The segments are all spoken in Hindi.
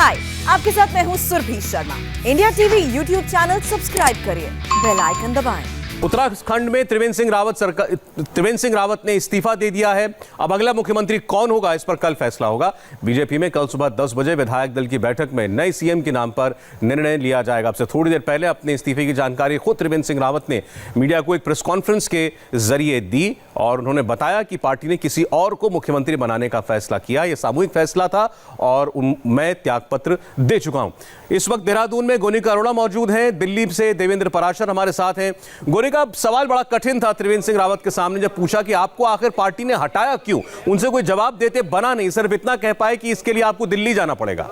हाय, आपके साथ मैं हूँ Surbhi Sharma. India TV YouTube channel subscribe करिए, बेल आइकन दबाएं। उत्तराखंड में त्रिवेंद्र सिंह रावत ने इस्तीफा दे दिया है। अब अगला मुख्यमंत्री कौन होगा, इस पर कल फैसला होगा। बीजेपी में कल सुबह 10 बजे विधायक दल की बैठक में नए सीएम के नाम पर निर्णय लिया जाएगा। अब से थोड़ी देर पहले अपने इस्तीफे की जानकारी खुद त्रिवेंद्र सिंह रावत ने मीडिया को एक प्रेस कॉन्फ्रेंस के जरिए दी और उन्होंने बताया कि पार्टी ने किसी और को मुख्यमंत्री बनाने का फैसला किया। यह सामूहिक फैसला था और मैं त्यागपत्र दे चुका हूं। इस वक्त देहरादून में गोनिका अरोड़ा मौजूद हैं, दिल्ली से देवेंद्र पराशर हमारे साथ हैं। गोनिका, सवाल बड़ा कठिन था त्रिवेंद्र सिंह रावत के सामने जब पूछा कि आपको आखिर पार्टी ने हटाया क्यों। उनसे कोई जवाब देते बना नहीं, सिर्फ इतना कह पाए कि इसके लिए आपको दिल्ली जाना पड़ेगा।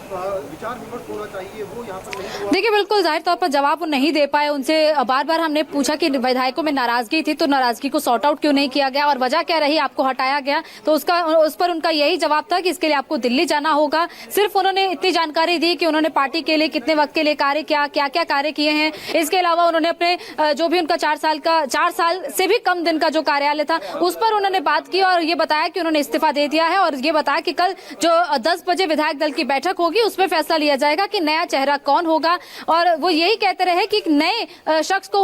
विचार विमर्श होना चाहिए वो यहाँ पर नहीं। देखिए, बिल्कुल जाहिर तौर पर जवाब वो नहीं दे पाए। उनसे बार बार हमने पूछा कि विधायकों में नाराजगी थी तो नाराजगी को सॉर्ट आउट क्यों नहीं किया गया और वजह क्या रही, आपको हटाया गया। तो उस पर उनका यही जवाब था कि इसके लिए आपको दिल्ली जाना होगा। सिर्फ उन्होंने इतनी जानकारी दी कि उन्होंने पार्टी के लिए कितने वक्त के लिए कार्य किया, क्या क्या कार्य किए हैं। इसके अलावा उन्होंने अपने जो भी उनका 4 साल से भी कम दिन का जो कार्यालय था उस पर उन्होंने बात की और ये बताया कि उन्होंने इस्तीफा दे दिया है और ये बताया कि कल जो 10 बजे विधायक दल की बैठक होगी उसमें फैसला लिया जाएगा कि नया चेहरा कौन होगा। और वो यही कहते रहे कि नए शख्स को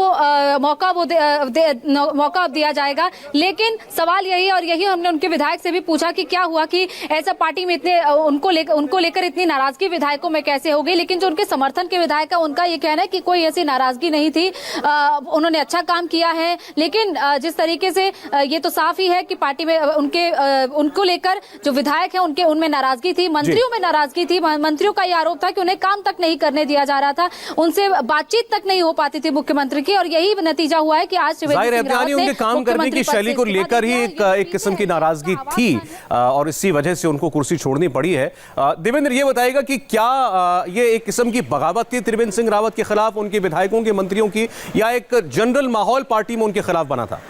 मौका दिया जाएगा। लेकिन सवाल यही और यही हमने उनके विधायक से भी पूछा कि क्या हुआ कि ऐसा पार्टी में इतने उनको लेकर इतनी नाराजगी विधायकों में कैसे हो गई। लेकिन जो उनके समर्थन के विधायक है उनका ये कहना है कि कोई ऐसी नाराजगी नहीं थी, उन्होंने अच्छा काम किया है। लेकिन जिस तरीके से ये तो साफ ही है कि पार्टी में उनको लेकर जो विधायक है उनमें नाराजगी थी, मंत्रियों में नाराजगी थी। मंत्रियों का ये आरोप था कि उन्हें काम तक नहीं करने दिया जा रहा था, उनसे बातचीत तक नहीं हो पाती थी मुख्यमंत्री की। और यही नतीजा हुआ है कि आज उनके काम करने की शैली को लेकर ही एक किस्म की नाराजगी थी और इसी वजह से उनको कुर्सी छोड़नी पड़ी है। देवेंद्र, ये बताएगा कि क्या ये एक किस्म की बगावत थी त्रिवेंद्र सिंह रावत के खिलाफ, उनके विधायकों के, मंत्रियों की, या एक जनरल माहौल पार्टी में उनके खिलाफ बना था?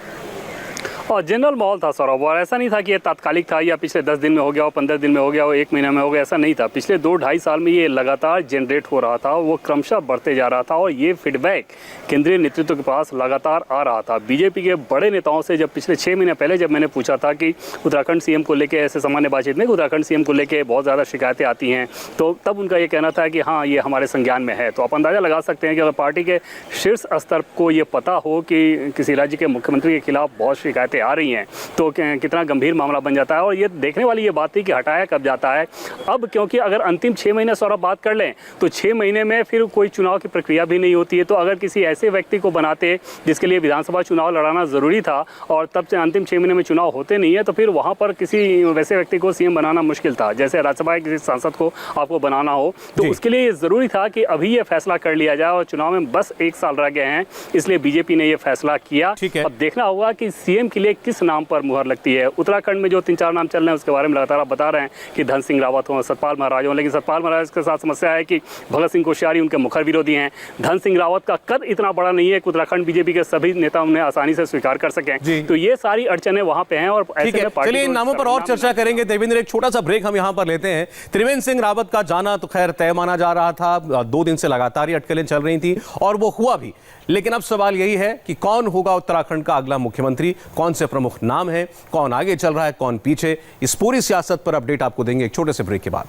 और जनरल माहौल था सौरभ, और ऐसा नहीं था कि ये तात्कालिक था या पिछले 10 दिन में हो गया हो, 15 दिन में हो गया हो, 1 महीना में हो गया, ऐसा नहीं था। पिछले 2-2.5 साल में ये लगातार जनरेट हो रहा था, वो क्रमशः बढ़ते जा रहा था और ये फीडबैक केंद्रीय नेतृत्व के पास लगातार आ रहा था। बीजेपी के बड़े नेताओं से जब पिछले 6 महीने पहले जब मैंने पूछा था कि उत्तराखंड सीएम को लेकर, ऐसे सामान्य बातचीत में उत्तराखंड सीएम को लेकर बहुत ज़्यादा शिकायतें आती हैं, तो तब उनका ये कहना था कि हाँ, ये हमारे संज्ञान में है। तो आप अंदाज़ा लगा सकते हैं कि अगर पार्टी के शीर्ष स्तर को ये पता हो कि किसी राज्य के मुख्यमंत्री के खिलाफ बहुत शिकायतें आ रही हैं तो कितना गंभीर मामला बन जाता है। और ये देखने वाली ये बात थी कि हटाया कब जाता है अब, क्योंकि अगर अंतिम 6 महीने सौरभ बात कर लें तो 6 महीने में फिर कोई चुनाव की प्रक्रिया भी नहीं होती है। तो अगर किसी ऐसे व्यक्ति को बनाते जिसके लिए विधानसभा चुनाव लड़ाना ज़रूरी था और तब से अंतिम 6 महीने में चुनाव होते नहीं है, तो फिर वहाँ पर किसी वैसे व्यक्ति को सीएम बनाना मुश्किल था। जैसे राज्यसभा के किसी सांसद को आपको बनाना हो तो उसके लिए ज़रूरी था कि अभी ये फैसला कर लिया जाए और चुनाव में बस 1 साल रह गए हैं, इसलिए बीजेपी ने ये फैसला किया। अब देखना होगा कि सीएम के लिए किस नाम पर मुहर लगती है। उत्तराखंड में जो 3-4 नाम चल रहे हैं उसके बारे में लगातार आप बता रहे हैं कि धन सिंह रावत हो, सतपाल महाराज हो, लेकिन सतपाल महाराज के साथ समस्या है कि भगत सिंह कोश्यारी उनके मुखर विरोधी हैं। धन सिंह रावत का कद इतना बड़ा नहीं है कि उत्तराखंड बीजेपी के सभी नेता उन्हें आसानी से स्वीकार कर सकें। तो ये सारी अड़चने वहां पे हैं और ऐसे में पार्टी चलिए इन नामों पर और चर्चा करेंगे। देवेंद्र, एक छोटा सा ब्रेक हम यहां पर लेते हैं। त्रिवेंद्र सिंह रावत का जाना तो खैर तय माना जा रहा था, 2 दिन से लगातार ही अटकलें चल रही थी और वो हुआ भी। लेकिन अब सवाल यही है कि कौन होगा उत्तराखंड का अगला मुख्यमंत्री, कौन से प्रमुख नाम है, कौन आगे चल रहा है, कौन पीछे। इस पूरी सियासत पर अपडेट आपको देंगे एक छोटे से ब्रेक के बाद।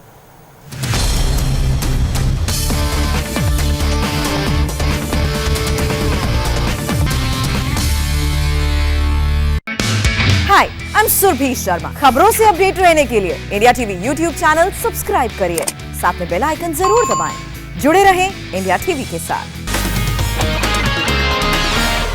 हाय, आई एम सुरभि शर्मा। खबरों से अपडेट रहने के लिए India TV YouTube channel subscribe करिए, साथ में बेल आइकन जरूर दबाएं। जुड़े रहें इंडिया टीवी के साथ।